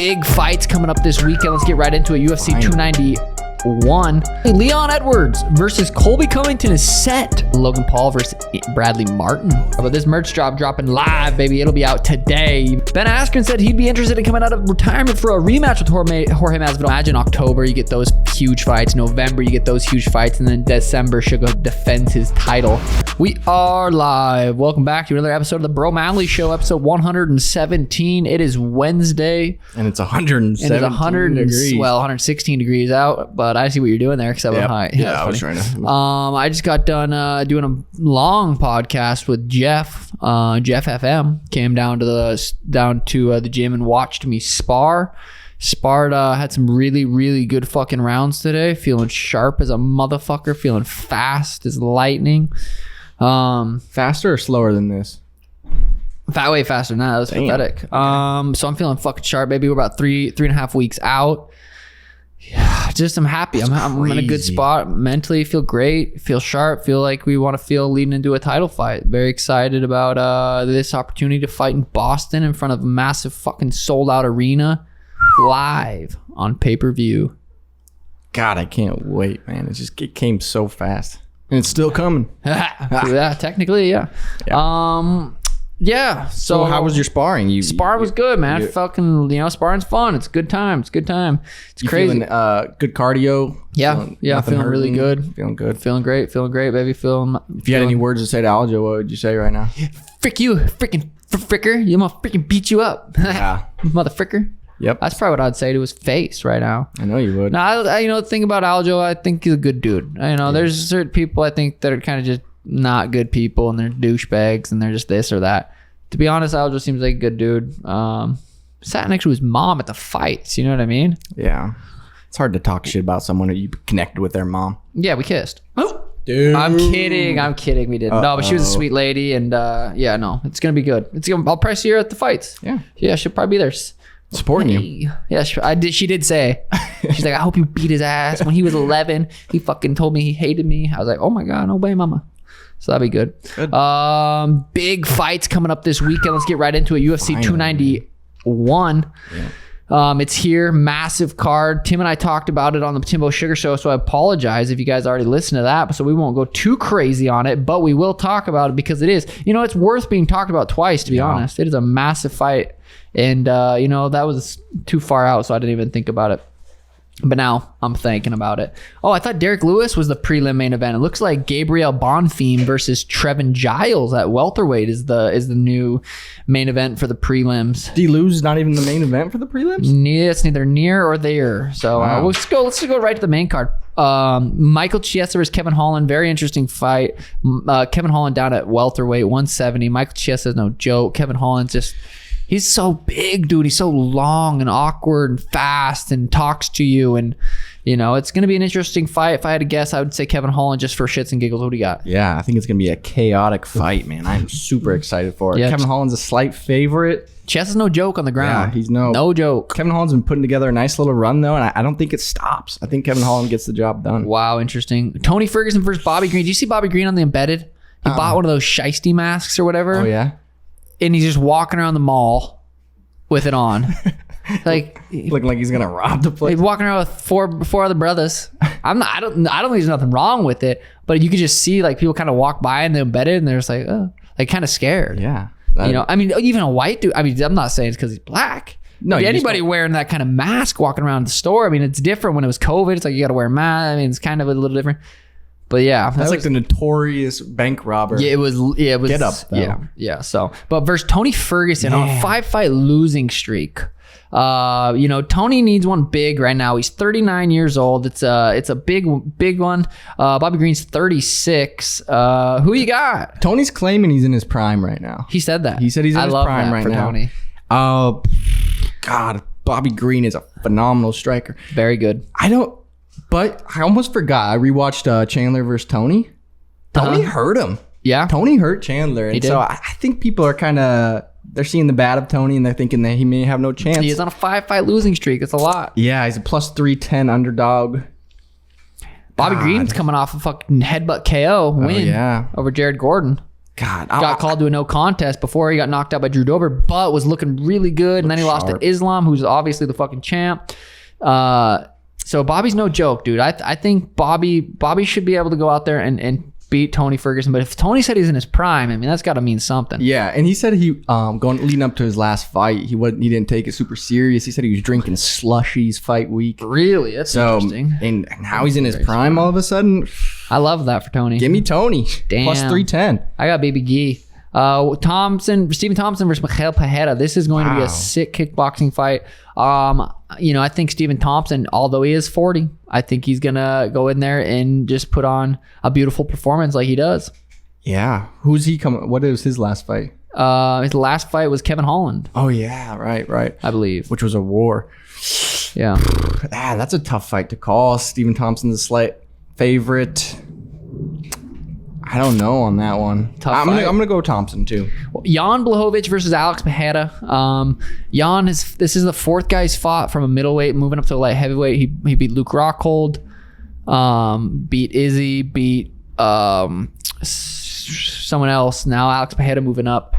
big fights coming up this weekend. Let's get right into it. UFC 291. Leon Edwards versus Colby Covington is set. Logan Paul versus Bradley Martyn. How about this merch drop dropping live, baby? It'll be out today. Ben Askren said he'd be interested in coming out of retirement for a rematch with Jorge Masvidal. Imagine October, you get those huge fights. November, you get those huge fights. And then December, Suga defends his title. We are live. Welcome back to another episode of the Bro Manley Show, episode 117. It is Wednesday. And it's 117 degrees. Well, 116 degrees out, but I see what you're doing there because I went high. Yeah, I was trying to. I just got done doing a long podcast with Jeff. Jeff FM came down to the gym and watched me spar. Sparred, had some really, really good fucking rounds today. Feeling sharp as a motherfucker. Feeling fast as lightning. Faster or slower than this? Way faster than that. That was pathetic. So I'm feeling fucking sharp, baby. We're about three and a half weeks out. Yeah, just I'm happy. I'm in a good spot mentally. Feel great. Feel sharp. Feel like we want to feel leading into a title fight. Very excited about this opportunity to fight in Boston in front of a massive fucking sold out arena, live on pay-per-view. God, I can't wait, man. It came so fast, and it's still coming. Yeah, technically, yeah. Yeah. So how was your sparring? Sparring was good, man. Fucking, sparring's fun. It's a good time. It's crazy. Feeling, good cardio? Feeling really good. Feeling good. Feeling great, baby. If you had any words to say to Aljo, what would you say right now? Frick you, freaking fricker. I'm gonna freaking beat you up. Yeah. Motherfricker. Yep. That's probably what I'd say to his face right now. I know you would. Now, the thing about Aljo, I think he's a good dude. There's certain people I think that are kind of just not good people, and they're douchebags, and they're just this or that. To be honest, Aljo seems like a good dude. Sat next to his mom at the fights. You know what I mean? Yeah. It's hard to talk shit about someone that you connected with their mom. Yeah, we kissed. Oh, dude. I'm kidding. We didn't. No, but she was a sweet lady, and it's gonna be good. I'll probably see her at the fights. Yeah, she'll probably be there. Supporting you. Yeah, she did say. She's like, I hope you beat his ass. When he was 11, he fucking told me he hated me. I was like, oh my God, no way, mama. So that'd be good. Big fights coming up this weekend. Let's get right into it. UFC 291. Yeah. It's here. Massive card. Tim and I talked about it on the Timbo Sugar Show, so I apologize if you guys already listened to that. So we won't go too crazy on it, but we will talk about it because it is. It's worth being talked about twice, to be honest. It is a massive fight. And, that was too far out, so I didn't even think about it. But now I'm thinking about it. Oh, I thought Derek Lewis was the prelim main event. It looks like Gabriel Bonfim versus Trevin Giles at welterweight is the new main event for the prelims. D. Lou's not even the main event for the prelims? It's neither near or there. So let's just go right to the main card. Michael Chiesa versus Kevin Holland. Very interesting fight. Kevin Holland down at welterweight, 170. Michael Chiesa is no joke. Kevin Holland's just... He's so big, dude. He's so long and awkward and fast and talks to you. And, it's going to be an interesting fight. If I had to guess, I would say Kevin Holland just for shits and giggles. What do you got? Yeah, I think it's going to be a chaotic fight, man. I'm super excited for it. Yeah, Kevin Holland's a slight favorite. Chess is no joke on the ground. Yeah, he's no joke. Kevin Holland's been putting together a nice little run, though, and I don't think it stops. I think Kevin Holland gets the job done. Wow, interesting. Tony Ferguson versus Bobby Green. Did you see Bobby Green on the Embedded? He bought one of those shiesty masks or whatever. Oh, yeah? And he's just walking around the mall with it on. Like looking like he's gonna rob the place. He's walking around with four other brothers. I don't think there's nothing wrong with it, but you could just see like people kind of walk by and they're embedded and they're just like, oh, like kind of scared. Yeah. Even a white dude. I'm not saying it's because he's black. No, anybody wearing that kind of mask walking around the store. It's different when it was COVID. It's like you got to wear a mask. It's kind of a little different. But yeah, that's like the notorious bank robber. Yeah, it was. Get up. Though. Yeah. So, but versus Tony Ferguson on a 5-fight losing streak. Tony needs one big right now. He's 39 years old. It's a big one. Bobby Green's 36. Who you got? Tony's claiming he's in his prime right now. He said that. He said he's in his prime right now. Tony. God, Bobby Green is a phenomenal striker. Very good. But I almost forgot. I rewatched Chandler versus Tony. Tony hurt him. Yeah. Tony hurt Chandler. And so I think people are they're seeing the bad of Tony and they're thinking that he may have no chance. He is on a 5-fight losing streak. It's a lot. Yeah, he's a plus 310 underdog. Bobby Green's coming off a fucking headbutt KO win over Jared Gordon. God, got called to a no contest before he got knocked out by Drew Dober, but was looking really good. And then he lost to Islam, who's obviously the fucking champ. So Bobby's no joke, dude. I think Bobby should be able to go out there and beat Tony Ferguson. But if Tony said he's in his prime, I mean, that's got to mean something. Yeah, and he said he leading up to his last fight, he didn't take it super serious. He said he was drinking slushies fight week. Really? That's interesting. And now he's in his prime all of a sudden. I love that for Tony. Give me Tony. Damn. Plus 310. I got Baby Gee. Stephen Thompson versus Miguel Pereira. This is going to be a sick kickboxing fight. I think Stephen Thompson, although he is 40, I think he's gonna go in there and just put on a beautiful performance like he does. Yeah. Who's he coming? What is his last fight? His last fight was Kevin Holland. Oh yeah, right. I believe. Which was a war. Yeah. That's a tough fight to call. Stephen Thompson's a slight favorite. I don't know on that one. I'm gonna go Thompson too. Jan Blachowicz versus Alex Pereira. This is the fourth guy he's fought from a middleweight moving up to a light heavyweight. He beat Luke Rockhold, beat Izzy, beat someone else. Now Alex Pereira moving up.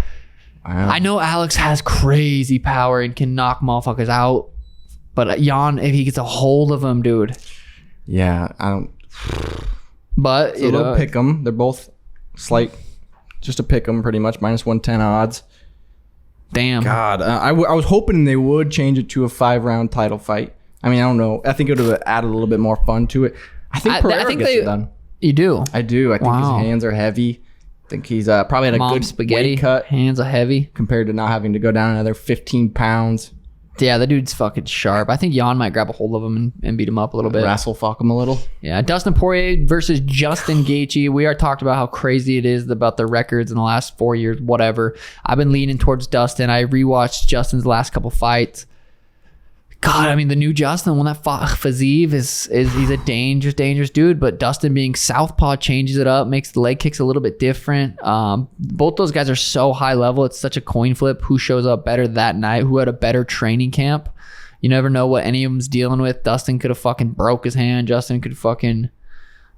Wow. I know Alex has crazy power and can knock motherfuckers out, but Jan, if he gets a hold of him, dude. Yeah, I don't. But so they'll pick them. They're both just a pick them pretty much, minus 110 odds. Damn. God, I was hoping they would change it to a 5-round title fight. I mean, I don't know. I think it would have added a little bit more fun to it. I think Pereira gets it done. You do? I do. I think his hands are heavy. I think he's probably had a good spaghetti weight cut. Hands are heavy compared to not having to go down another 15 pounds. Yeah, the dude's fucking sharp. I think Jan might grab a hold of him and beat him up a little bit. Wrestle fuck him a little. Yeah, Dustin Poirier versus Justin Gaethje. We are talked about how crazy it is about the records in the last 4 years, whatever. I've been leaning towards Dustin. I rewatched Justin's last couple fights. God, I mean, the new Justin, when that fought Fiziev, he's a dangerous dude. But Dustin being southpaw changes it up, makes the leg kicks a little bit different. Both those guys are so high level. It's such a coin flip. Who shows up better that night? Who had a better training camp? You never know what any of them's dealing with. Dustin could have fucking broke his hand. Justin could fucking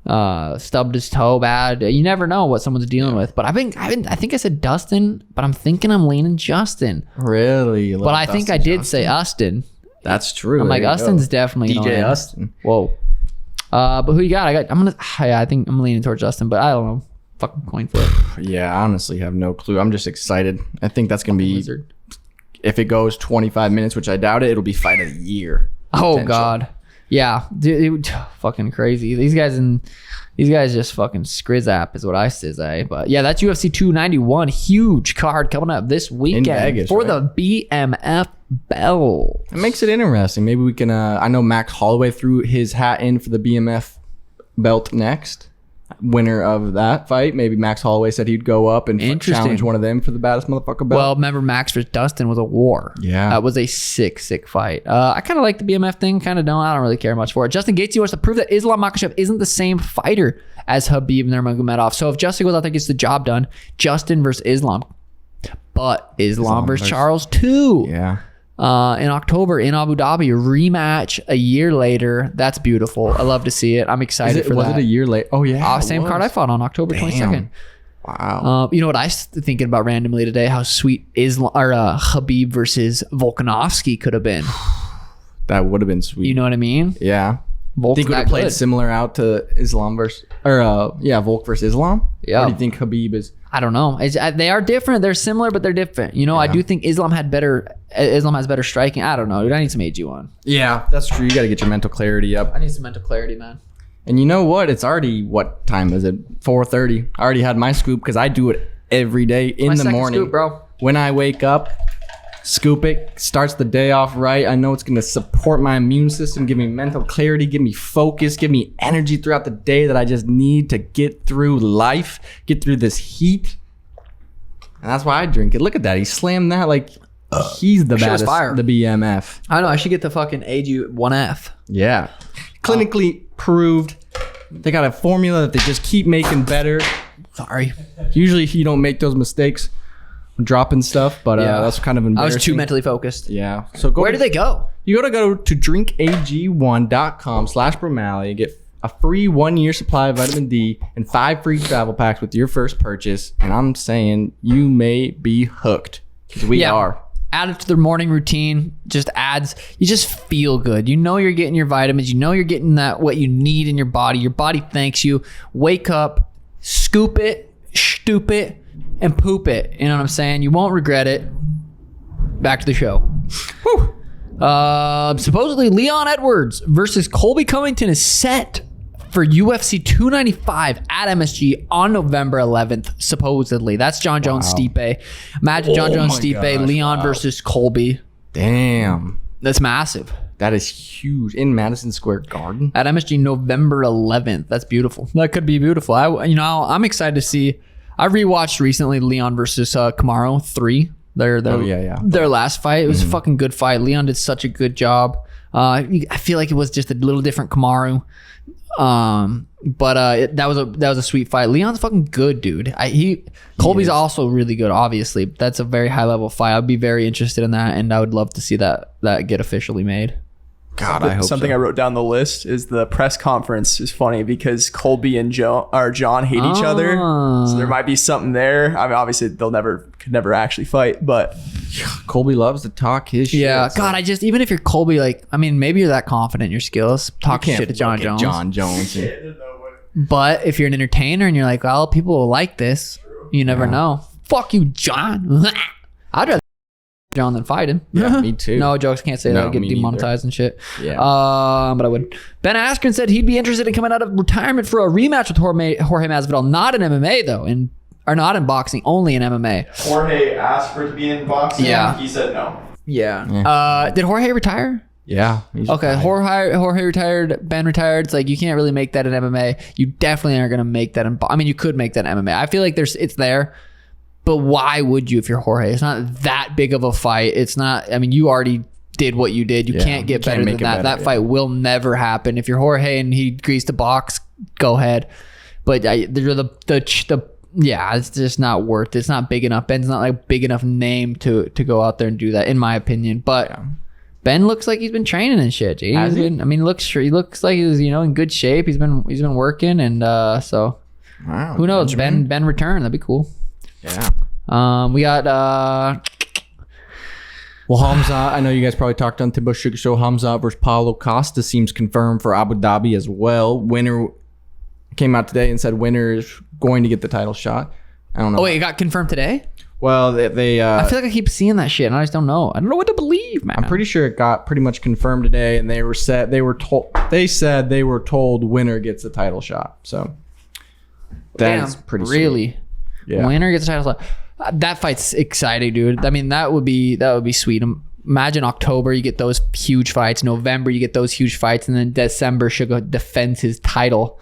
stubbed his toe bad. You never know what someone's dealing with. But I think I said Dustin, but I'm thinking I'm leaning Justin. Really? But I think I did say Austin. That's true. I'm like, Austin's definitely DJ Austin. Whoa. But who you got? I think I'm leaning towards Justin, but I don't know. Fucking coin flip. Yeah, I honestly have no clue. I'm just excited. I think that's gonna be if it goes 25 minutes, which I doubt it, it'll be fight of the year. Oh God. Yeah. Dude, fucking crazy. These guys just fucking scrizzap is what I say. But yeah, that's UFC 291. Huge card coming up this weekend in Vegas, for the BMF belt. It makes it interesting. Maybe we can I know Max Holloway threw his hat in for the BMF belt next. Winner of that fight. Maybe Max Holloway said he'd go up and challenge one of them for the baddest motherfucker belt. Well, remember Max versus Dustin was a war. Yeah. That was a sick fight. I kind of like the BMF thing. I don't really care much for it. Justin Gaethje wants to prove that Islam Makhachev isn't the same fighter as Khabib Nurmagomedov. So if Justin goes out there and gets the job done, Justin versus Islam. But Islam versus Charles too. Yeah. In October in Abu Dhabi, rematch a year later. That's beautiful. I love to see it. I'm excited for that. Was it a year late? Oh yeah, same card I fought on October 22nd. Wow. You know what I was thinking about randomly today? How sweet Khabib versus Volkanovski could have been. That would have been sweet. You know what I mean? Yeah. Volk think would have played similar out to Islam versus Volk versus Islam. Yeah. Or do you think Khabib is? I don't know. They are different. They're similar, but they're different. You know, I do think Islam has better striking. I don't know, dude. I need some AG1. Yeah, that's true. You got to get your mental clarity up. I need some mental clarity, man. And you know what? It's already, what time is it? 4:30. I already had my scoop because I do it every day in the morning. Scoop, bro. When I wake up, scoop it. Starts the day off right. I know it's going to support my immune system, give me mental clarity, give me focus, give me energy throughout the day that I just need to get through life, get through this heat. And that's why I drink it. Look at that. He slammed that like he's the baddest, the BMF. I know. I should get the fucking AG1F. Yeah. Clinically proved. They got a formula that they just keep making better. Sorry. Usually you don't make those mistakes dropping stuff, but that's kind of embarrassing. I was too mentally focused. Yeah. So where do they go? You gotta go to drinkag1.com/Bramalley, get a free 1-year supply of vitamin D, and 5 free travel packs with your first purchase. And I'm saying you may be hooked. Because we are. Add it to their morning routine. Just adds. You just feel good. You know you're getting your vitamins. You know you're getting that what you need in your body. Your body thanks you. Wake up, scoop it, stoop it, and poop it. You know what I'm saying? You won't regret it. Back to the show. Whew. Supposedly Leon Edwards versus Colby Covington is set for UFC 295 at MSG on November 11th. Supposedly, that's John Jones Stipe. Imagine John Jones Stipe, Leon versus Colby. Damn, that's massive. That is huge in Madison Square Garden at MSG November 11th. That's beautiful. That could be beautiful. I'm excited to see. I rewatched recently Leon versus Kamaru 3. Their last fight. It was a fucking good fight. Leon did such a good job. I feel like it was just a little different Kamaru. But that was a sweet fight. Leon's fucking good, dude. Colby's also really good. Obviously, that's a very high level fight. I'd be very interested in that, and I would love to see that get officially made. God, I hope something so. I wrote down the list is the press conference is funny because Colby and John hate each other, so there might be something there. I mean, obviously they'll could never actually fight, but Colby loves to talk his shit. Yeah, God, even if you're Colby, maybe you're that confident in your skills, talk shit to John Jones. John Jones. But if you're an entertainer and you're like, well, people will like this, you never know. Fuck you, John. I'd rather John than fight him. Yeah, me too. No jokes, can't say that. I get demonetized and shit. Yeah. But I would. Ben Askren said he'd be interested in coming out of retirement for a rematch with Jorge Masvidal, not in MMA though, or not in boxing, only in MMA. Jorge asked for it to be in boxing. Yeah. He said no. Yeah. Did Jorge retire? Yeah. Okay. Jorge retired. Ben retired. It's like you can't really make that in MMA. You definitely aren't gonna make that in. You could make that in MMA. I feel like it's there. But why would you if you're Jorge? It's not that big of a fight. It's not. I mean, you already did what you did. You can't get better than that. That fight will never happen. If you're Jorge and he agrees to box, go ahead. But it's just not worth it. It's not big enough. Ben's not like a big enough name to go out there and do that, in my opinion. But Ben looks like he's been training and shit. He looks like he's in good shape. He's been working, and so who knows? Ben return. That'd be cool. Yeah. We got Hamza. I know you guys probably talked on Timbo Sugar Show. Hamza versus Paulo Costa seems confirmed for Abu Dhabi as well. Winner came out today and said winner is going to get the title shot. I don't know. Oh wait, it got confirmed today? Well, they I feel like I keep seeing that shit and I just don't know. I don't know what to believe, man. I'm pretty sure it got pretty much confirmed today, and they said they were told winner gets the title shot. So that's pretty really sweet. Yeah. Winner gets the title shot. That fight's exciting, dude. I mean, that would be sweet. Imagine October, you get those huge fights. November, you get those huge fights, and then December, Suga defends his title.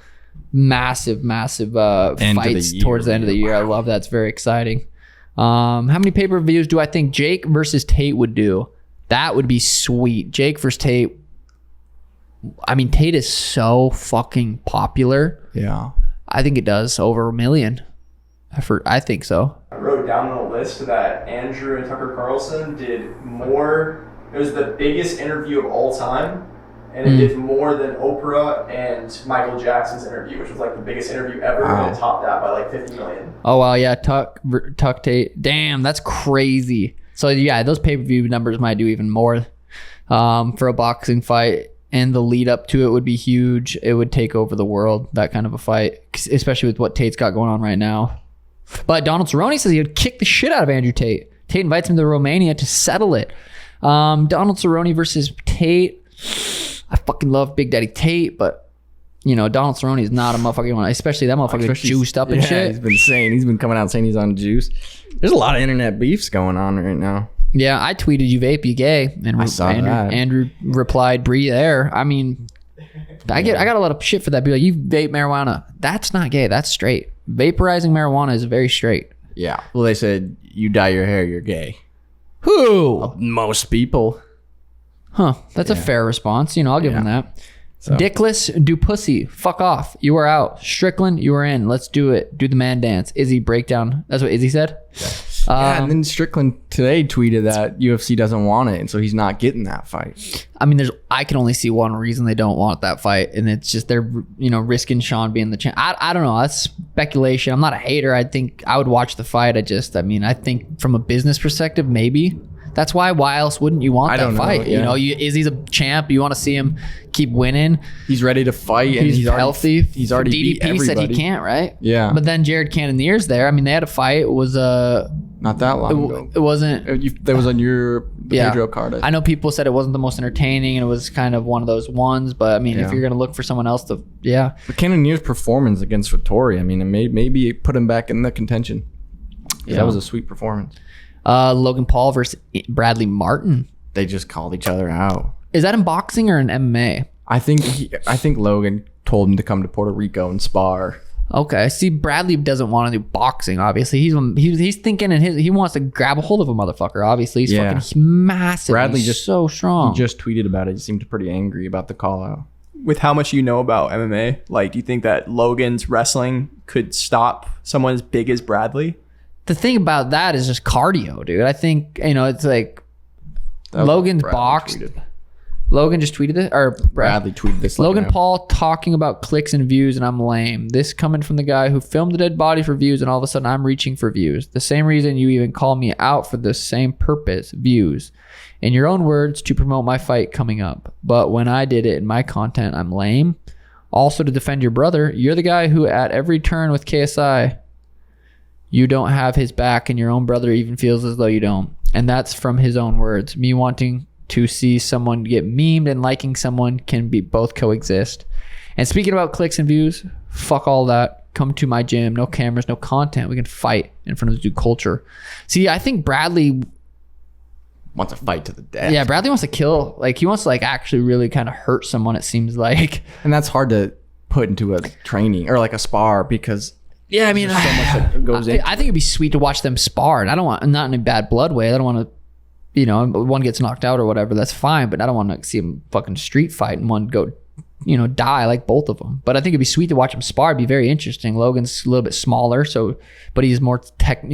Massive fights towards the end of the year. I love that. It's very exciting. How many pay-per-views do I think Jake versus Tate would do? That would be sweet. Jake versus Tate. I mean, Tate is so fucking popular. Yeah. I think it does over 1 million. I think so. I wrote down on the list that Andrew and Tucker Carlson did more. It was the biggest interview of all time, and it did more than Oprah and Michael Jackson's interview, which was like the biggest interview ever, and it topped that by like 50 million. Oh wow, yeah, Tuck Tate. Damn, that's crazy. So yeah, those pay-per-view numbers might do even more for a boxing fight, and the lead up to it would be huge. It would take over the world, that kind of a fight, especially with what Tate's got going on right now. But Donald Cerrone says he would kick the shit out of Andrew Tate. Tate invites him to Romania to settle it. Donald Cerrone versus Tate. I fucking love Big Daddy Tate, but Donald Cerrone is not a motherfucking one, especially that motherfucker juiced up and shit. He's been coming out saying he's on juice. There's a lot of internet beefs going on right now. Yeah, I tweeted you vape, you gay, and I saw that. Andrew replied, breathe air. I mean, I got a lot of shit for that. Be like, you vape marijuana. That's not gay. That's straight. Vaporizing marijuana is very straight. Yeah. Well, they said you dye your hair, you're gay. Who? Most people. Huh. That's a fair response. I'll give him that. So. Dickless, do pussy. Fuck off. You are out. Strickland, you are in. Let's do it. Do the man dance. Izzy, breakdown. That's what Izzy said? Yeah, and then Strickland today tweeted that UFC doesn't want it, and so he's not getting that fight. I mean, I can only see one reason they don't want that fight, and it's just they're risking Sean being the champ. I don't know. That's speculation. I'm not a hater. I think I would watch the fight. I think from a business perspective, maybe. That's why else wouldn't you want that fight? Yeah. He's a champ. You want to see him keep winning. He's ready to fight, and he's healthy. He's already beat DDP everybody. said he can't, right? Yeah. But then Jared Cannonier's there. I mean, they had a fight. It was not that long ago. It wasn't. That was on your Pedro card. I know people said it wasn't the most entertaining, and it was kind of one of those ones. But I mean, if you're gonna look for someone else to, But Cannonier's performance against Vittori, I mean, it maybe put him back in the contention. Yeah, that was a sweet performance. Logan Paul versus Bradley Martyn. They just called each other out. Is that in boxing or in MMA? I think Logan told him to come to Puerto Rico and spar. Okay, see, Bradley doesn't want to do boxing. Obviously, he's thinking, and he wants to grab a hold of a motherfucker. Obviously, he's fucking massive. Bradley he's just so strong. He just tweeted about it. He seemed pretty angry about the call out. With how much you know about MMA, like, do you think that Logan's wrestling could stop someone as big as Bradley? The thing about that is just cardio, dude. I think it's like Logan's boxed. Logan just tweeted it, or Bradley tweeted this. Logan Paul talking about clicks and views, and I'm lame. This coming from the guy who filmed the dead body for views, and all of a sudden I'm reaching for views. The same reason you even call me out for the same purpose, views. In your own words, to promote my fight coming up. But when I did it in my content, I'm lame. Also to defend your brother, you're the guy who at every turn with KSI, you don't have his back, and your own brother even feels as though you don't. And that's from his own words. Me wanting to see someone get memed and liking someone can be both coexist. And speaking about clicks and views, fuck all that. Come to my gym. No cameras, no content. We can fight in front of the dude culture. See, I think Bradley wants to fight to the death. Yeah, Bradley wants to kill. Like, he wants to actually really kind of hurt someone, it seems like. And that's hard to put into a training or like a spar because yeah, I mean, so much that goes in. I think it'd be sweet to watch them spar. And I don't want, not in a bad blood way. I don't want to, one gets knocked out or whatever. That's fine. But I don't want to see them fucking street fight and one go, die like both of them. But I think it'd be sweet to watch them spar. It'd be very interesting. Logan's a little bit smaller, but he's more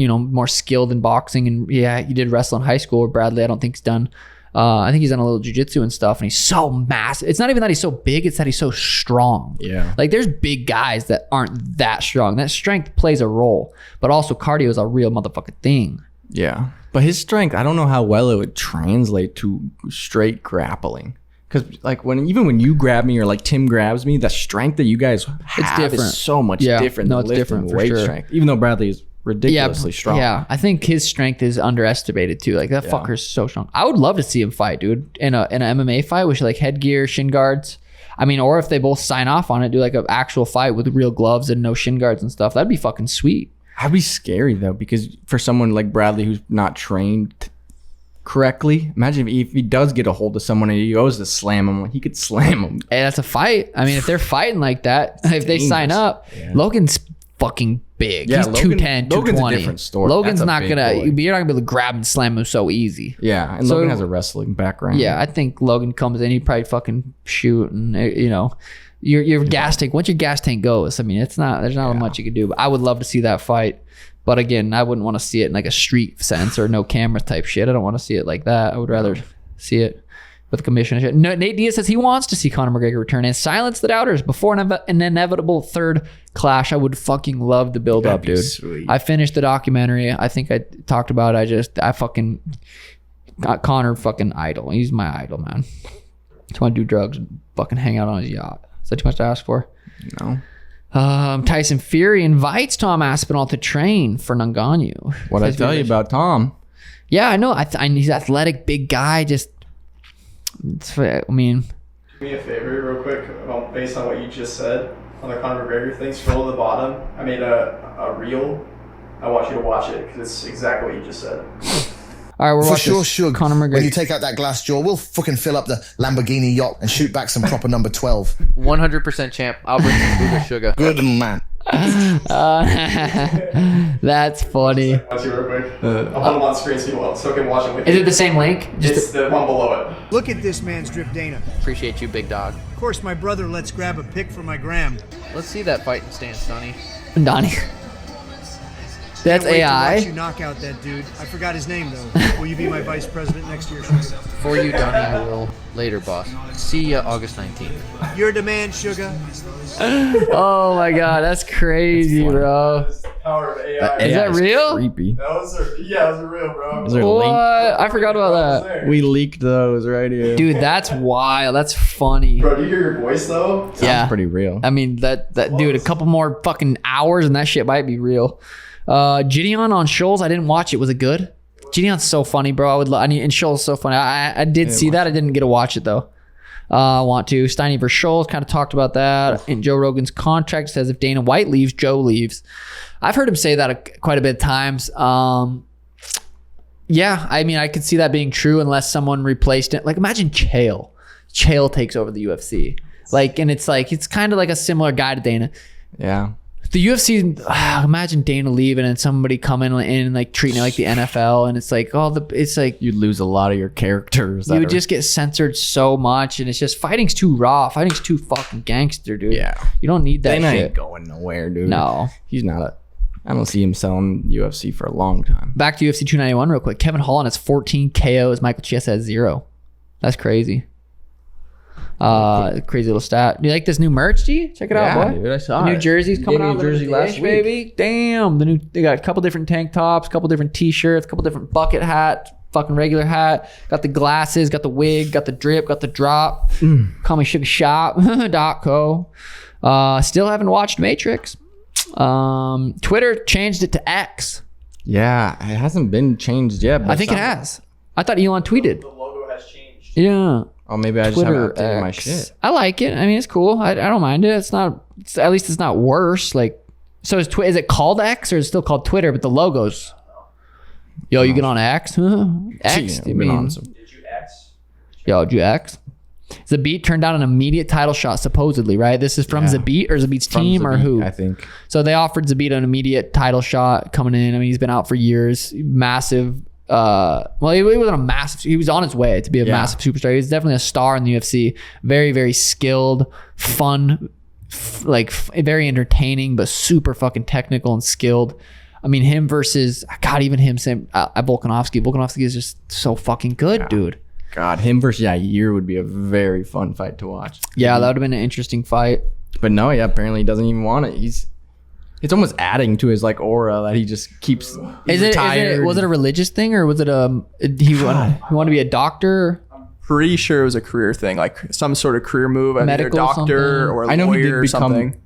more skilled in boxing. And yeah, he did wrestle in high school. Where Bradley, I don't think he's done. I think he's done a little jiu-jitsu and stuff, and he's so massive. It's not even that he's so big, it's that he's so strong. Yeah. Like, there's big guys that aren't that strong. That strength plays a role, but also cardio is a real motherfucking thing. Yeah. But his strength, I don't know how well it would translate to straight grappling. Because even when you grab me or like Tim grabs me, the strength that you guys have is so much different than lifting weight strength. Even though Bradley is ridiculously strong. Yeah, I think his strength is underestimated too. Like, that fucker's so strong. I would love to see him fight, dude, in an MMA fight with like headgear, shin guards. I mean, or if they both sign off on it, do like an actual fight with real gloves and no shin guards and stuff. That'd be fucking sweet. That'd be scary though, because for someone like Bradley who's not trained correctly, imagine if he does get a hold of someone and he goes to slam him, he could slam him. Hey, that's a fight. I mean, if they're fighting like that, if they sign up, Logan's fucking big. Yeah, he's 210, 220. Logan's a different story. Logan's not gonna. You're not gonna be able to grab and slam him so easy. Yeah, and Logan has a wrestling background. Yeah, I think Logan comes in, he probably fucking shoot, and your gas tank. Once your gas tank goes, I mean, there's not much you can do. But I would love to see that fight. But again, I wouldn't want to see it in like a street sense or no camera type shit. I don't want to see it like that. I would rather see it with commission and shit. No, Nate Diaz says he wants to see Conor McGregor return and silence the doubters before an inevitable third clash. I would fucking love the build up, dude. Sweet. I finished the documentary. I think I talked about it. I fucking got Conor fucking idol. He's my idol, man. Just want to do drugs and fucking hang out on his yacht. Is that too much to ask for? No. Tyson Fury invites Tom Aspinall to train for Ngannou. What I tell you about Tom? Yeah, I know. He's athletic, big guy. I mean, Do me a favor real quick, based on what you just said on the Conor McGregor thing. Scroll to the bottom. I made a reel. I want you to watch it because it's exactly what you just said. all right, we're For watching sure, Conor McGregor. when you take out that glass jaw, we'll fucking fill up the Lamborghini yacht and shoot back some proper number 12. 100% champ. I'll bring some sugar. Good man. That's funny. Watch it real quick. I'll put them on screen so you can watch it with Is you. it the same link? It's the one below it. Look at this man's drip Dana. Appreciate you, big dog. Of course, my brother lets grab a pic for my gram. Let's see that fighting stance, Steiny. Donnie. That's Can't wait to AI. watch you knock out that dude. I forgot his name though. Will you be my vice president next year, Sugar? For you, Donnie, I will. Later, boss. See ya August 19th. Your demand, Sugar. Oh my god, that's crazy, bro. That's the power of AI. Is that real? Creepy. That was real, bro. Is there a What? link? I forgot about that. We leaked those right here. Dude, that's wild. That's funny. Bro, do you hear your voice though? Yeah. Pretty real. I mean, that dude, a couple more fucking hours and that shit might be real. Gideon on Shoals, I didn't watch it. Was it good? Gideon's so funny, bro. And Shoals is so funny. I did see that. I didn't get to watch it though. I want to. Steiny versus Shoals, kind of talked about that. In Joe Rogan's contract says if Dana White leaves, Joe leaves. I've heard him say that quite a bit of times. Yeah, I mean, I could see that being true unless someone replaced it. Like, imagine Chael. Chael takes over the UFC. Like, and it's kind of like a similar guy to Dana. Yeah. The UFC, imagine Dana leaving and somebody coming in and like treating it like the NFL, and it's like it's like You'd lose a lot of your characters. you would just get censored so much, and it's just fighting's too raw. Fighting's too fucking gangster, dude. Yeah. You don't need that Dana shit. ain't going nowhere, dude. No. He's not I don't see him selling UFC for a long time. Back to UFC 291 real quick. Kevin Holland has 14 KOs. Michael Chiesa has 0. That's crazy. Crazy little stat. Do you like this new merch, G? Check it out, boy. Dude, I saw The new it. jerseys You coming gave me out a jersey last week. baby. Damn. They got a couple different tank tops, a couple different t-shirts, a couple different bucket hats, fucking regular hat. Got the glasses, got the wig, got the drip, got the drop. Call me sugarshop.co. Still haven't watched Matrix. Twitter changed it to X. Yeah, it hasn't been changed yet. But I think it has. I thought Elon tweeted. The logo has changed. Yeah. Oh, maybe I Twitter just haven't updated my X. shit. I like it. I mean, it's cool. I don't mind it. At least it's not worse. Like, so is it called X or is it still called Twitter? But the logos. Yo, you get on X? Huh? X? Yeah, You been mean? on some- Did you X? Yo, did you X? Zabit turned down an immediate title shot, supposedly, right? This is from Zabit or Zabit's from team or Zabit, who? I think. So they offered Zabit an immediate title shot coming in. I mean, he's been out for years. Massive. Well, he wasn't a massive. He was on his way to be a massive superstar. He was definitely a star in the UFC. Very, very skilled, fun, very entertaining, but super fucking technical and skilled. I mean, him versus even him. Same Volkanovski. Volkanovski is just so fucking good, dude. God, him versus Yair would be a very fun fight to watch. Yeah, that would have been an interesting fight. But no, yeah, apparently he doesn't even want it. It's almost adding to his like aura that he just keeps. Was it a religious thing or was it he wanted to be a doctor? Pretty sure it was a career thing, like some sort of career move. Either Medical a doctor something. or a I know he lawyer did or become. something.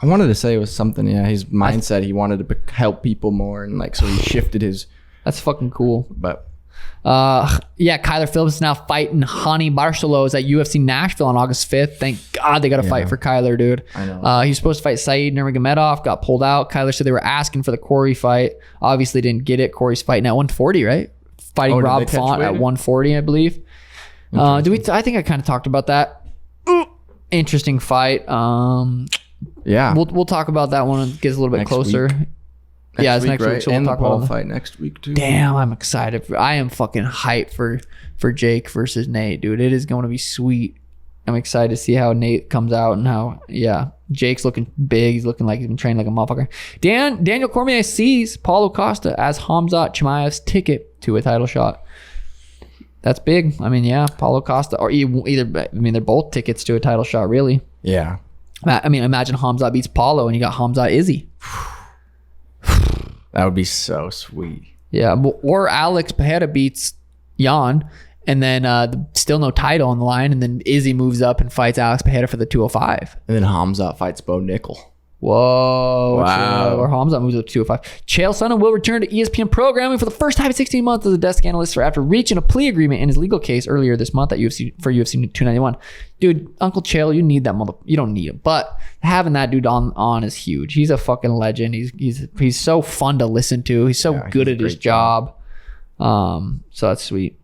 I wanted to say it was something. Yeah, his mindset. He wanted to help people more, and like so he shifted his. That's fucking cool. But Kyler Phillips is now fighting Hani Barcelos at UFC Nashville on August 5th. Thank God they got to fight for Kyler, dude. I know. He was supposed to fight Saeed Nurmagomedov, got pulled out. Kyler said they were asking for the Corey fight. Obviously didn't get it. Corey's fighting at 140, right? Fighting Oh, did Rob they catch Font at weight? 140, I believe. I think I kind of talked about that. Interesting fight. yeah, We'll talk about that one when it gets a little bit Next closer. week. Yeah, it's next week, so we'll and talk the Paul about it. fight next week too. Damn, I'm excited. I am fucking hyped for Jake versus Nate, dude. It is going to be sweet. I'm excited to see how Nate comes out and how, Jake's looking big. He's looking like he's been trained like a motherfucker. Daniel Cormier sees Paulo Costa as Khamzat Chimaev's ticket to a title shot. That's big. I mean, Paulo Costa or either. I mean, they're both tickets to a title shot, really. Yeah, I mean, imagine Khamzat beats Paulo and you got Khamzat Izzy. that would be so sweet. Yeah, or Alex Pereira beats Jan, and then still no title on the line, and then Izzy moves up and fights Alex Pereira for the 205. And then Khamzat fights Bo Nickel. Whoa. Wow. Or Hamza moves up to 205. Chael Sonnen will return to ESPN programming for the first time in 16 months as a desk analyst after reaching a plea agreement in his legal case earlier this month at UFC 291. Dude, Uncle Chael, you need that you don't need him, but having that dude on is huge. He's a fucking legend. He's so fun to listen to. He's so good at his job. So that's sweet.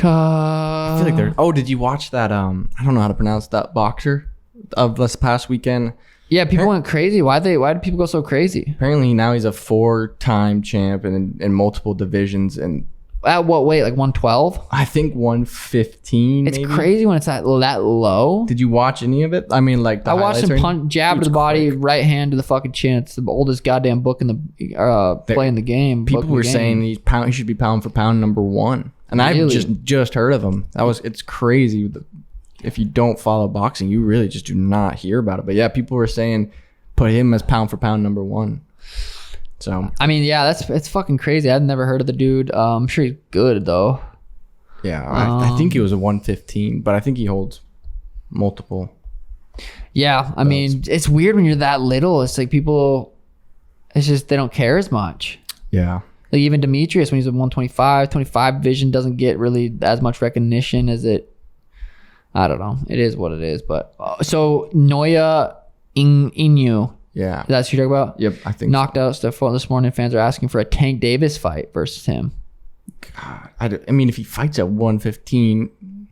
I feel like they're. Oh, did you watch that? I don't know how to pronounce that boxer of this past weekend. Yeah, people went crazy. Why did people go so crazy? Apparently now he's a 4-time champ in multiple divisions, and At what weight? Like 112? I think 115. It's maybe. crazy when it's that low. Did you watch any of it? I mean, like I watched him jab to the body, right hand to the fucking chin. It's the oldest goddamn book in the playing the game. People were saying he should be pound for pound #1, and Really? I've just heard of him. It's crazy. If you don't follow boxing, you really just do not hear about it. But yeah, people were saying put him as pound for pound #1. So I mean, yeah, it's fucking crazy. I've never heard of the dude. I'm sure he's good though. Yeah, I think he was a 115, but I think he holds multiple. Yeah, I mean, it's weird when you're that little. It's like people, it's just they don't care as much. Yeah. Like even Demetrius, when he's at 125, 25 vision doesn't get really as much recognition as it. I don't know. It is what it is. But so Noya Inu. Yeah. That's who you're talking about? Yep, I think knocked out stuff this morning. Fans are asking for a Tank Davis fight versus him. God, I mean, if he fights at 115,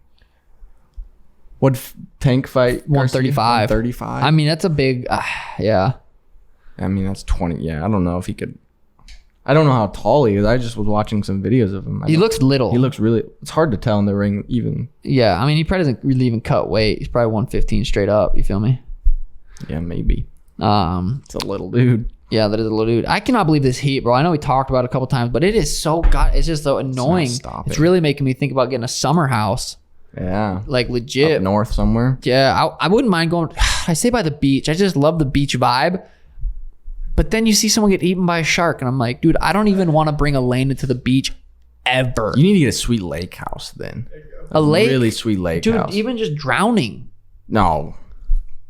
what Tank fight? 135. 135. I mean, that's a big, yeah. I mean, that's 20. Yeah, I don't know if he could. I don't know how tall he is. I just was watching some videos of him. He looks little. He looks really. It's hard to tell in the ring, even. Yeah, I mean, he probably doesn't really even cut weight. He's probably 115 straight up. You feel me? Yeah, maybe. It's a little dude. Yeah, that is a little dude. I cannot believe this heat, bro. I know we talked about it a couple times, but it is so it's just so annoying. It's really making me think about getting a summer house. Yeah. Like legit. Up north somewhere. Yeah, I wouldn't mind going. I say by the beach. I just love the beach vibe. But then you see someone get eaten by a shark, and I'm like, dude, I don't even want to bring Elena to the beach ever. You need to get a sweet lake house then. A lake? Really sweet lake house. Dude, even just drowning. No.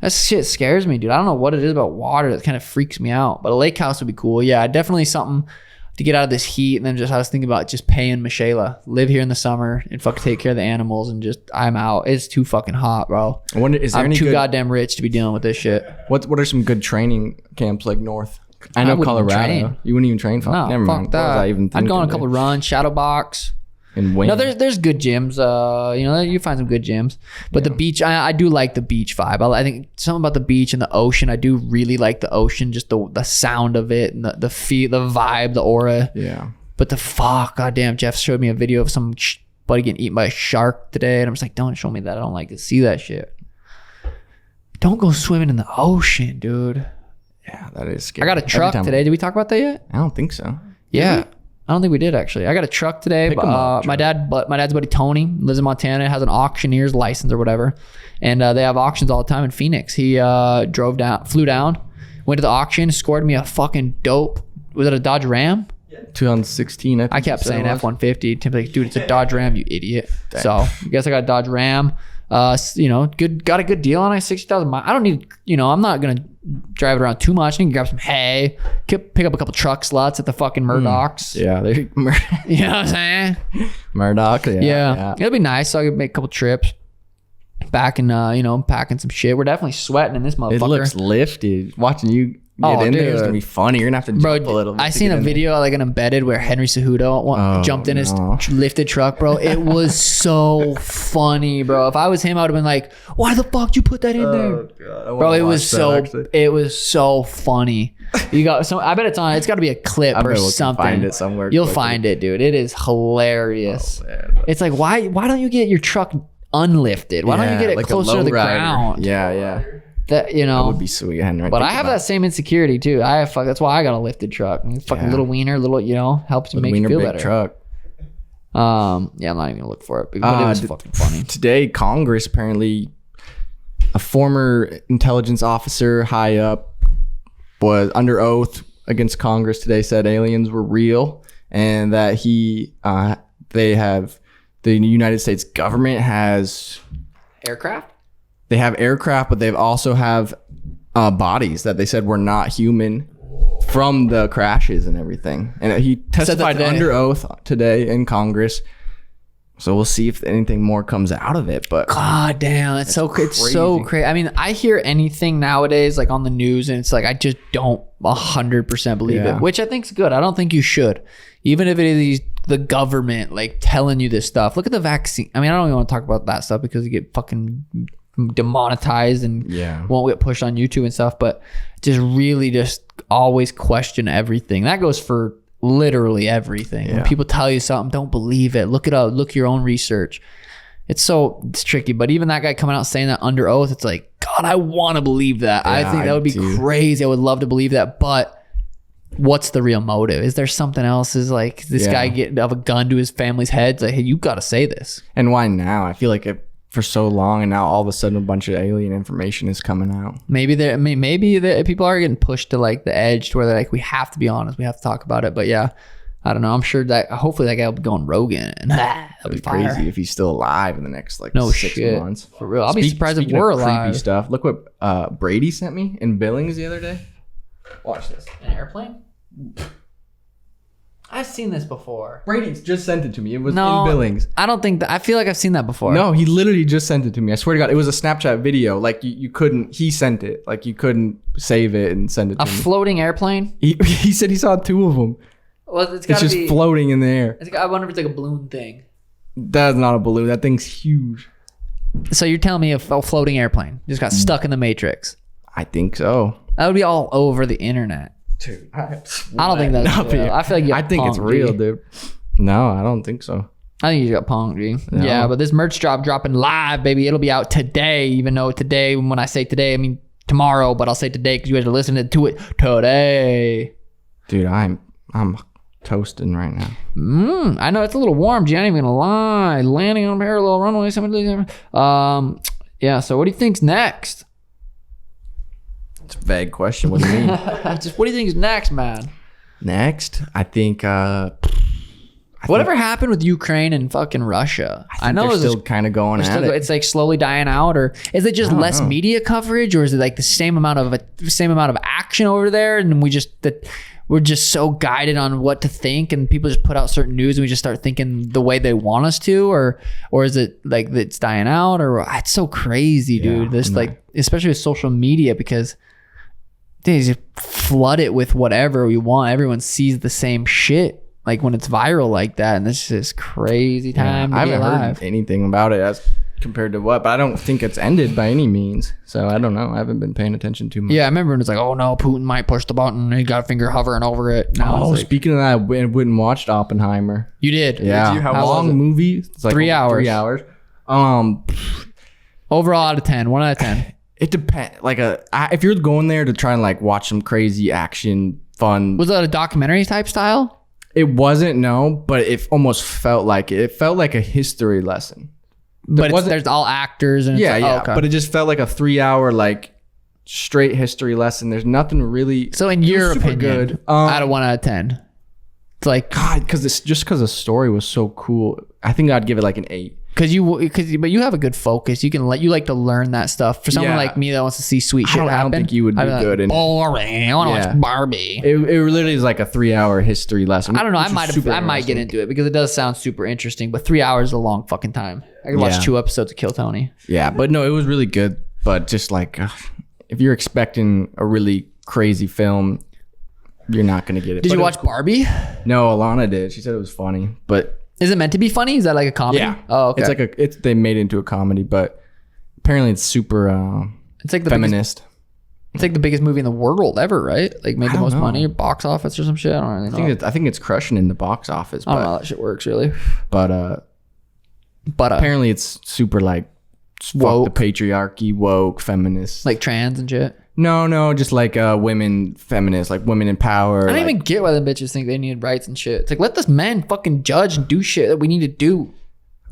That shit scares me, dude. I don't know what it is about water that kind of freaks me out. But a lake house would be cool. Yeah, definitely something to get out of this heat. And then just I was thinking about just paying Michaela, live here in the summer and fucking take care of the animals and just I'm out. It's too fucking hot, bro. I'm too goddamn rich to be dealing with this shit. What are some good training camps like north? I know Colorado. You wouldn't even train? No, never fuck mind. that. I'd go on a couple of runs, shadow box. And win. No, there's good gyms. You find some good gyms. But the beach, I do like the beach vibe. I think something about the beach and the ocean. I do really like the ocean, just the sound of it and the feel, the vibe, the aura. Yeah. But goddamn, Jeff showed me a video of some buddy getting eaten by a shark today, and I'm just like, don't show me that. I don't like to see that shit. Don't go swimming in the ocean, dude. Yeah, that is scary. I got a truck today. Did we talk about that yet? I don't think so. Yeah. I don't think we did actually. I got a truck today. My dad's buddy Tony lives in Montana, has an auctioneer's license or whatever, and they have auctions all the time in Phoenix. He flew down, went to the auction, scored me a fucking dope. Was it a Dodge Ram? 2016. I kept saying F-150. Tim's like, dude, it's a Dodge Ram, you idiot. Dang. So I guess I got a Dodge Ram. Got a good deal on it. 60,000 miles. I don't need. I'm not gonna drive it around too much. I can grab some hay, pick up a couple truck sluts at the fucking Murdochs. Yeah, you know what I'm saying? Murdoch. Yeah, it'll be nice. So I could make a couple trips back and packing some shit. We're definitely sweating in this motherfucker. It looks lifted. Watching you get in there is gonna be funny. You're gonna have to jump a little bit. I seen a video like an embedded where Henry Cejudo jumped in his lifted truck, bro. It was so funny, bro. If I was him, I would have been like, "Why the fuck did you put that in there?" God, bro, it was so funny. You got some. I bet it's on. It's got to be a clip or something. Find it somewhere. You'll find it, dude. It is hilarious. It's like why don't you get your truck unlifted? Why don't you get it closer to the ground? Yeah. That would be sweet, Henry. But I have that same insecurity too. That's why I got a lifted truck. Fucking little wiener, helps you make you feel better. Truck. I'm not even gonna look for it, but it was fucking funny. Today, Congress apparently, a former intelligence officer high up was under oath against Congress today, said aliens were real and that the United States government has aircraft. They have aircraft, but they also have bodies that they said were not human from the crashes and everything. And he testified under oath today in Congress. So we'll see if anything more comes out of it. But God damn, it's so crazy. I mean, I hear anything nowadays like on the news, and it's like I just don't 100% believe it, which I think is good. I don't think you should, even if it is the government like telling you this stuff. Look at the vaccine. I mean, I don't even want to talk about that stuff because you get fucking demonetized and won't get pushed on YouTube and stuff, but just always question everything. That goes for literally everything. When people tell you something, don't believe it. Look it up. Look your own research. It's tricky. But even that guy coming out saying that under oath, it's like, God, I want to believe that. I think that would be crazy. I would love to believe that. But what's the real motive? Is there something else? Is like this guy getting a gun to his family's head? It's like, hey, you got to say this. And why now? I feel like for so long, and now all of a sudden a bunch of alien information is coming out. Maybe people are getting pushed to like the edge to where they're like, we have to be honest, we have to talk about it. But yeah, I don't know. I'm sure that hopefully that guy will be going Rogan. That'd be crazy if he's still alive in the next like 6 months. For real, I'll be surprised if we're alive. Creepy stuff. Look what Brady sent me in Billings the other day. Watch this. An airplane? I've seen this before. Brady just sent it to me. It was in Billings. I don't think that. I feel like I've seen that before. No, he literally just sent it to me. I swear to God, it was a Snapchat video. Like you couldn't. He sent it. Like you couldn't save it and send it to me. A floating airplane? He said he saw 2 of them. Well, it's just floating in the air. I wonder if it's like a balloon thing. That's not a balloon. That thing's huge. So you're telling me a floating airplane just got stuck in the Matrix? I think so. That would be all over the internet. Dude, I don't think that's real. I feel like I think it's real, dude. No, I don't think so. I think you got punked, G. No. Yeah, but this merch dropping live, baby. It'll be out today, even though today, when I say today, I mean tomorrow, but I'll say today because you guys are listening to it today. Dude, I'm toasting right now. I know it's a little warm, G. I ain't even gonna lie. Landing on parallel runway. Yeah, so what do you think's next? It's a vague question. What do you mean? Just what do you think is next, man? Next, I think whatever happened with Ukraine and fucking Russia? I know they're still kind of going at it. It's like slowly dying out, or is it just less media coverage, or is it like the same amount of action over there, and we're just so guided on what to think, and people just put out certain news, and we just start thinking the way they want us to, or is it like it's dying out, or it's so crazy, dude. This like, especially with social media, because they just flood it with whatever we want. Everyone sees the same shit, like when it's viral like that, and this is crazy time. I haven't heard anything about it as compared to what, but I don't think it's ended by any means. So I don't know. I haven't been paying attention too much. Yeah, I remember when it's like, oh no, Putin might push the button. He got a finger hovering over it. Now speaking of that, I went and watched Oppenheimer. You did? Yeah. How long movie? It's like 3 hours. 3 hours. Overall out of 10. 1 out of 10. It depends. Like if you're going there to try and like watch some crazy action, fun. Was that a documentary type style? It wasn't, no, but it almost felt like it. It felt like a history lesson. But there's all actors and okay. But it just felt like a 3 hour like straight history lesson. There's nothing really. So in your opinion, good. Out of 1 out of 10, it's like God, because the story was so cool. I think I'd give it like an 8. But you have a good focus. You like to learn that stuff. For someone like me that wants to see sweet shit happen, I don't think you would be good. Boring. I want to watch Barbie. It literally is like a 3 hour history lesson. I don't know. I might get into it because it does sound super interesting. But 3 hours is a long fucking time. I could watch 2 episodes of Kill Tony. Yeah, but no, it was really good. But just like if you're expecting a really crazy film, you're not gonna get it. Did you watch Barbie? No, Alana did. She said it was funny, but. Is it meant to be funny? Is that like a comedy? Yeah. Oh, okay. It's like they made it into a comedy, but apparently it's super it's like the feminist. It's like the biggest movie in the world ever, right? Like made the most money, box office or some shit. I don't really know. I think it's crushing in the box office. I don't know how that shit works really. But apparently it's super like woke. Fuck the patriarchy, woke, feminist. Like trans and shit. No, just like women feminists, like women in power. I don't even get why the bitches think they need rights and shit. It's like, let this men fucking judge and do shit that we need to do.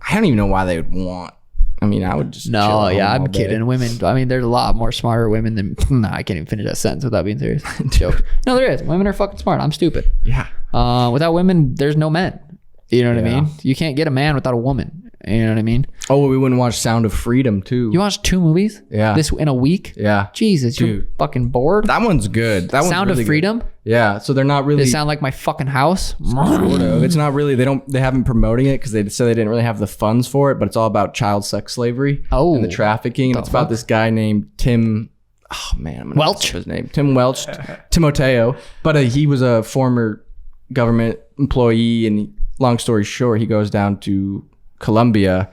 I don't even know why they would want. I mean, I would just No, yeah, I'm kidding. Women, I mean, there's a lot more smarter women than I can't even finish that sentence without being serious. Joke. No, there is. Women are fucking smart. I'm stupid. Yeah. Without women, there's no men. You know what I mean? You can't get a man without a woman. You know what I mean? Oh, we wouldn't watch Sound of Freedom too. You watched 2 movies? Yeah. This in a week? Yeah. Jesus, dude. You're fucking bored? That one's good. That one's Sound really of Freedom? Good. Yeah. So they're not really. They sound like my fucking house. Sort of. It's not really. They haven't promoting it because they said they didn't really have the funds for it. But it's all about child sex slavery. Oh. And the trafficking. And it's about this guy named Tim. Oh man, I'm gonna Welch. His name Tim Welch, Timoteo. But he was a former government employee, and long story short, he goes down to Colombia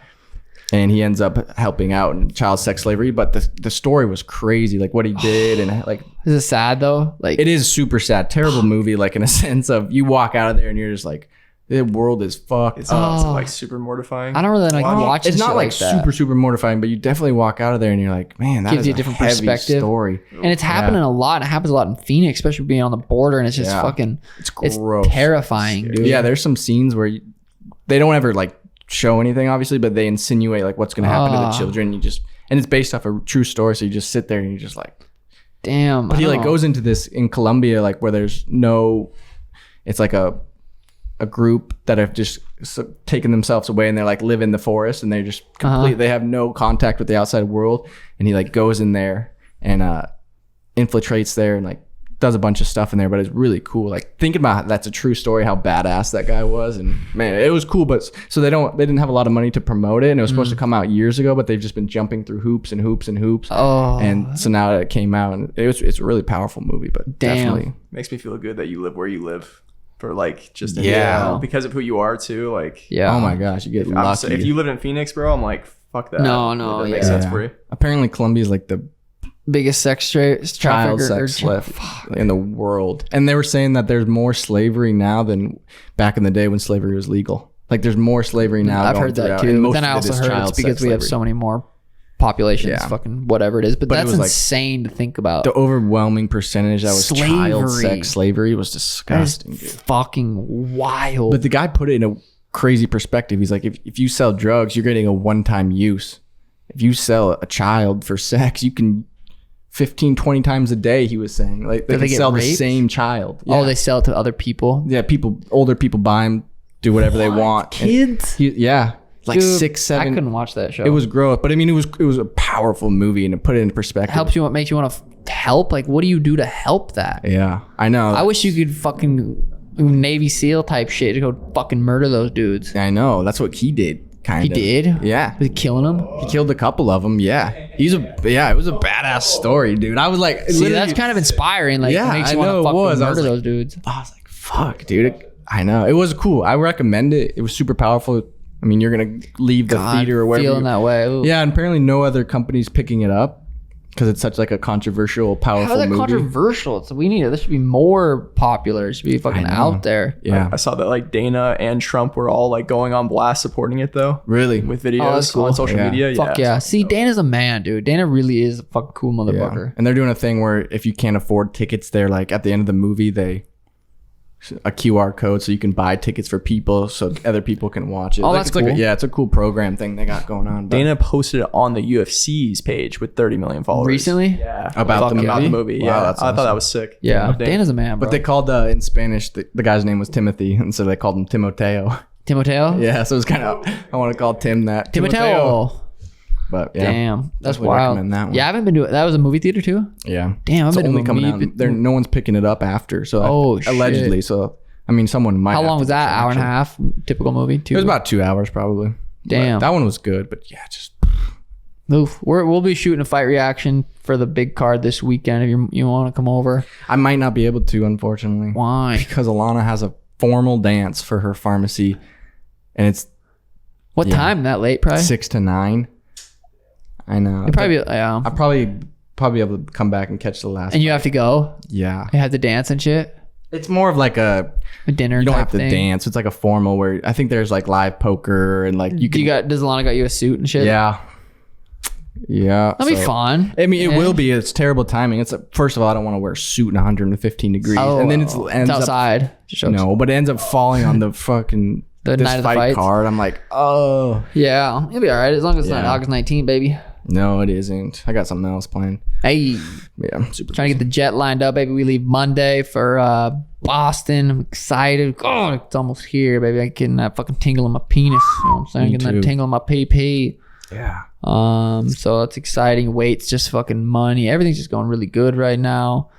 and he ends up helping out in child sex slavery. But the story was crazy, like what he did, and like Is it sad though? Like it is super sad, terrible movie. Like in a sense of you walk out of there and you're just like, the world is fucked. It's like super mortifying. I don't really like watching. It's not shit like that. super mortifying, but you definitely walk out of there and you're like, man, that Gives is you a a different heavy perspective. story. And it's happening a lot. It happens a lot in Phoenix, especially being on the border, and it's just fucking. It's It's gross. terrifying, dude. Yeah, there's some scenes where they don't ever like show anything, obviously, but they insinuate like what's going to happen to the children. And it's based off a true story, so you just sit there and you're just like, Damn. but he like goes into this in Colombia, like where there's no, it's like a group that have just taken themselves away and they're like live in the forest and they're just they have no contact with the outside world. And he like goes in there and infiltrates there and like does a bunch of stuff in there, but it's really cool. Like thinking about that's a true story, how badass that guy was. And man, it was cool. But so they didn't have a lot of money to promote it, and it was supposed to come out years ago, but they've just been jumping through hoops and hoops and hoops. And so now it came out, and it's a really powerful movie, but definitely makes me feel good that you live where you live for like just Yeah. because of who you are too. Like Yeah. oh my gosh, you get lucky. if you live in Phoenix, bro, I'm like fuck that. No, That makes sense for you. Apparently Colombia is like the Biggest sex child trafficker sex slave in the world, and they were saying that there's more slavery now than back in the day when slavery was legal. Like there's more slavery now. I've going heard that throughout, too. and most Then I of it also is heard child it's because sex we have slavery. so many more populations, Yeah. fucking whatever it is. But But it that's was like- insane to think about. The overwhelming percentage that was child Slavery. sex slavery was That is disgusting, dude. fucking wild. But the guy put it in a crazy perspective. He's like, if you sell drugs, you're getting a one-time use. If you sell a child for sex, you can 15, 20 times a day, he was saying. Like they Do they can get sell the raped? same child. Oh, they sell it to other people. Yeah, older people buy them, do whatever they want. Kids? Like Dude, 6, 7. I couldn't watch that show. It was gross, but I mean, it was a powerful movie, and it put it in perspective. helps you. What makes you want to help? Like, what do you do to help that? Yeah, I know. I wish you could fucking Navy SEAL type shit to go fucking murder those dudes. I know. That's what he did. Kind He of. did? Yeah. Was he killing them? He killed a couple of them. Yeah. It was a badass story, dude. I was like, See, that's kind of inspiring. Like, Yeah, it makes I you want know to it fucking was. I was murder like- those dudes. I was like, fuck, dude. I know. It was cool. I recommend it. It was super powerful. I mean, you're going to leave the theater or wherever. Feeling that way. Ooh. Yeah, and apparently no other company's picking it up because it's such like a controversial, powerful How is that movie. controversial? We need it. This should be more popular. It should be fucking know. out there. Yeah. I saw that like Dana and Trump were all like going on blast supporting it though. Really? With videos Oh, that's cool. on social Yeah. media. Fuck yeah. See, Dana's a man, dude. Dana really is a fucking cool motherfucker. And they're doing a thing where if you can't afford tickets, they're like at the end of the movie, a QR code so you can buy tickets for people so other people can watch it. Oh, Like, that's it's like cool. it's a cool program thing they got going on. But Dana posted it on the UFC's page with 30 million followers. Recently? Yeah. About the About the movie? movie. Wow, Yeah. that's I thought awesome. that was sick. Yeah. Dana. Dana's a man, bro. But they called in Spanish the guy's name was Timothy, and so they called him Timoteo. Timoteo? Yeah, so it's kind of I want to call Tim that Timoteo. But yeah, Damn. That's definitely wild. recommend that one. Yeah, I haven't been to it. That was a movie theater too? Yeah. Damn, I've It's been only to a coming movie. out. No one's picking it up after. So Oh, shit. allegedly. So I mean, someone might. How have long to was that? watch it, Hour and a actually. half? Typical movie? 2? It was about 2 hours probably. Damn. But that one was good, but yeah, just Oof. We'll be shooting a fight reaction for the big card this weekend if you want to come over. I might not be able to, unfortunately. Why? Because Alana has a formal dance for her pharmacy, and it's What time? That late, probably? 6 to 9. I know. You'd probably, yeah. I'll probably able to come back and catch the last. And you have to go? Yeah. You have to dance and shit? It's more of like a dinner you don't type have to thing? dance. It's like a formal where I think there's like live poker and like you can. Does Alana got you a suit and shit? Yeah. Yeah. That'll be fun. I mean, it Yeah. will be. It's terrible timing. It's first of all, I don't want to wear a suit in 115 degrees, Oh, and then it's ends up outside. no, but it ends up falling on the fucking The this night of the fight fights? card. I'm like, oh Yeah, you'll be all right as long as it's not Yeah. August 19th, baby. no, it isn't. I got something else planned. Hey, Yeah, I'm super. trying to get the jet lined up, baby. We leave Monday for Boston. I'm excited. God, it's almost here, baby. I'm getting that fucking tingle in my penis. You know what I'm saying? Me Getting too. that tingle in my PP. Yeah. So it's exciting. Weight's just fucking money. Everything's just going really good right now.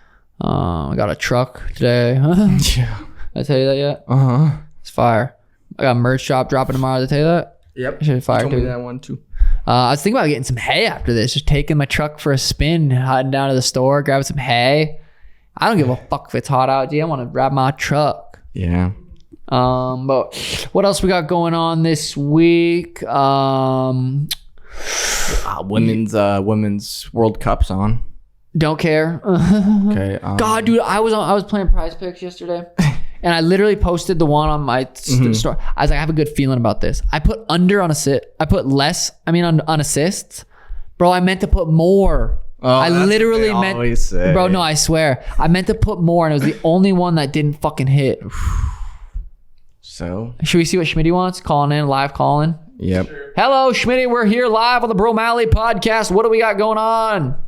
I got a truck today. Did Yeah. I tell you that yet? Uh huh. It's fire. I got a merch shop dropping tomorrow. Did I tell you that? Yep. Shit, fire Told me too. that one too. I was thinking about getting some hay after this. Just taking my truck for a spin, heading down to the store, grabbing some hay. I don't give a fuck if it's hot out, G. I want to grab my truck. Yeah. But what else we got going on this week? Women's World Cup's on. Don't care. Okay. God, dude, I was playing Prize Picks yesterday, and I literally posted the one on my story. I was like, I have a good feeling about this. I put under on I put less. On assists, bro. I meant to put more. I literally meant, bro. No, I swear, I meant to put more, and it was the only one that didn't fucking hit. So, should we see what Schmitty wants? Calling in, live calling. Yep. Sure. Hello, Schmitty. We're here live on the Bro Malley podcast. What do we got going on?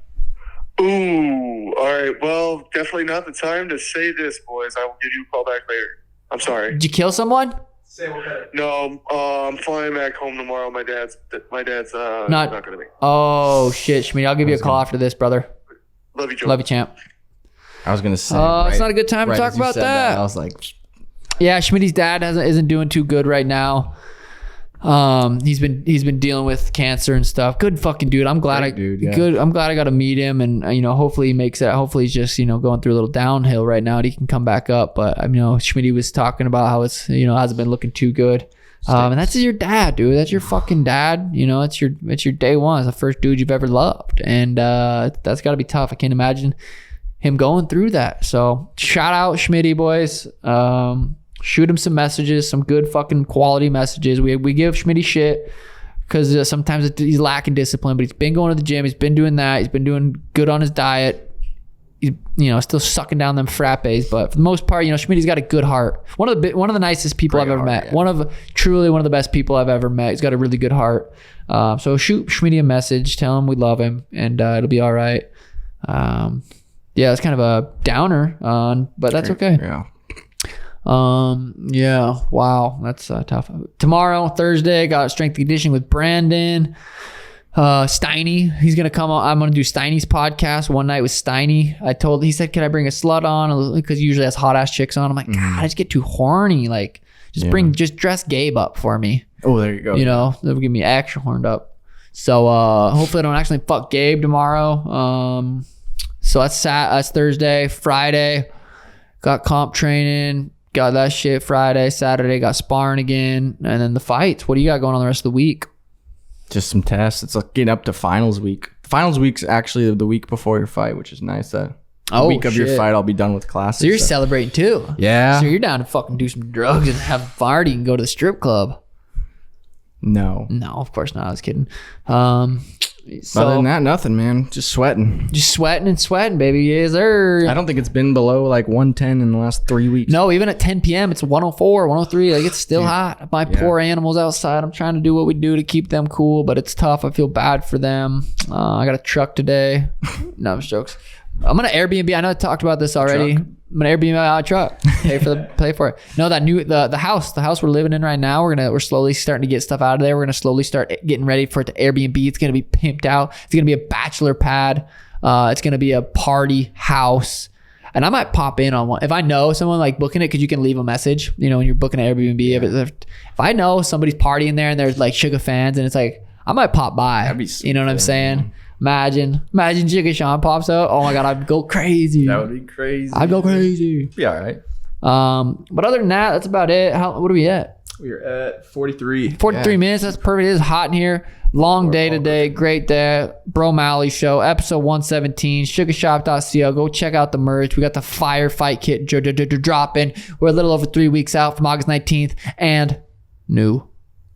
Ooh, all right. Well, definitely not the time to say this, boys. I will give you a call back later. I'm sorry. Did you kill someone? Say what better. No, I'm flying back home tomorrow. My dad's not going to be. Oh shit, Schmitty. I'll give you a call after this, brother. Love you, Joe. Love you, champ. I was gonna say. It's not a good time to talk about that. I was like, yeah, Schmitty's dad isn't doing too good right now. He's been dealing with cancer and stuff. Good fucking dude. I'm glad I'm glad I got to meet him, and hopefully he makes it. Hopefully he's just going through a little downhill right now, and he can come back up. But Schmitty was talking about how it's hasn't been looking too good. And that's your dad, dude. That's your fucking dad. It's your day one. It's the first dude you've ever loved, and that's got to be tough. I can't imagine him going through that. So shout out Schmitty, boys. Shoot him some messages, some good fucking quality messages. We give Schmitty shit because sometimes he's lacking discipline, but he's been going to the gym. He's been doing that. He's been doing good on his diet. He's still sucking down them frappes, but for the most part, Schmitty's got a good heart. One of the nicest people I've ever met. Yeah. Truly one of the best people I've ever met. He's got a really good heart. So shoot Schmitty a message, tell him we love him, and it'll be all right. Yeah, it's kind of a downer, but that's okay. Yeah. Yeah, wow, that's tough. Tomorrow, Thursday, got strength and conditioning with Brandon. Steiny, he's gonna come on. I'm gonna do Steiny's podcast one night with Steiny. He said, can I bring a slut on? Because he usually has hot ass chicks on. I'm like, God, I just get too horny. Like, just dress Gabe up for me. Oh, there you go. They'll get me extra horned up. So hopefully I don't actually fuck Gabe tomorrow. So that's Thursday. Friday, got comp training. Got that shit Friday. Saturday, got sparring again. And then the fights. What do you got going on the rest of the week? Just some tests. It's like getting up to finals week. Finals week's actually the week before your fight, which is nice. The week of your fight, I'll be done with classes. So you're celebrating too. Yeah. So you're down to fucking do some drugs and have a party and go to the strip club. No, of course not. I was kidding. Other than that, nothing, man. Just sweating. Just sweating, baby. Yes, sir. I don't think it's been below like 110 in the last 3 weeks. No, even at 10 p.m., it's 104, 103. Like, it's still hot. My poor animals outside. I'm trying to do what we do to keep them cool, but it's tough. I feel bad for them. I got a truck today. No, I'm just jokes. I'm gonna Airbnb. I know I talked about this already. Truck? I'm gonna Airbnb a truck. Pay for it. No, that new the house we're living in right now. We're slowly starting to get stuff out of there. We're gonna slowly start getting ready for it to Airbnb. It's gonna be pimped out. It's gonna be a bachelor pad. It's gonna be a party house. And I might pop in on one if I know someone like booking it, because you can leave a message. When you're booking an Airbnb, if I know somebody's partying there and there's like Suga fans, and it's like I might pop by. That'd be you know what I'm saying? Man. Imagine Jigga Sean pops out. Oh my God, I'd go crazy. That would be crazy. I'd go crazy. Be all right. But other than that, that's about it. What are we at? We're at 43. 43 minutes. That's perfect. It is hot in here. Long day today. Great day. Bro Malley Show, episode 117. Sugarshop.co. Go check out the merch. We got the firefight kit dropping. We're a little over 3 weeks out from August 19th. And new.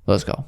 Let's go.